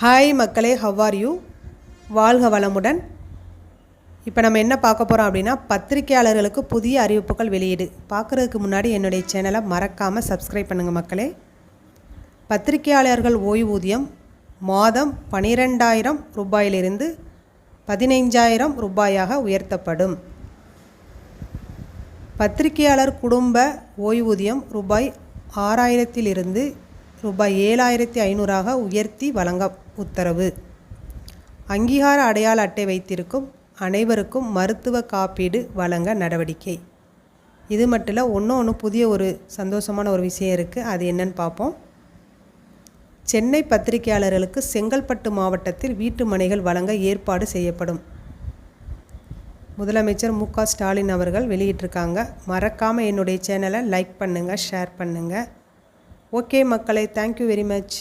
Hi மக்களே, how are you? வாழ்க வளமுடன். இப்போ நம்ம என்ன பார்க்க போகிறோம் அப்படின்னா, பத்திரிகையாளர்களுக்கு புதிய அறிவிப்புகள் வெளியீடு. பார்க்குறதுக்கு முன்னாடி என்னுடைய சேனலை மறக்காமல் சப்ஸ்கிரைப் பண்ணுங்கள் மக்களே. பத்திரிகையாளர்கள் ஓய்வூதியம் மாதம் 12,000 ரூபாயிலிருந்து 15,000 ரூபாயாக உயர்த்தப்படும். பத்திரிகையாளர் குடும்ப ஓய்வூதியம் ரூபாய் 6,000 ரூபாய் 7,500 உயர்த்தி வழங்க உத்தரவு. அங்கீகார அடையாள அட்டை வைத்திருக்கும் அனைவருக்கும் மருத்துவ காப்பீடு வழங்க நடவடிக்கை. இது மட்டும் இல்லை, ஒன்று புதிய ஒரு சந்தோஷமான ஒரு விஷயம் இருக்குது. அது என்னன்னு பார்ப்போம். சென்னை பத்திரிகையாளர்களுக்கு செங்கல்பட்டு மாவட்டத்தில் வீட்டு மனைகள் வழங்க ஏற்பாடு செய்யப்படும். முதலமைச்சர் மு.க. ஸ்டாலின் அவர்கள் வெளியிட்டிருக்காங்க. மறக்காமல் என்னுடைய சேனலை லைக் பண்ணுங்கள், ஷேர் பண்ணுங்கள். ஓகே மக்களே, தேங்க்யூ வெரி மச்.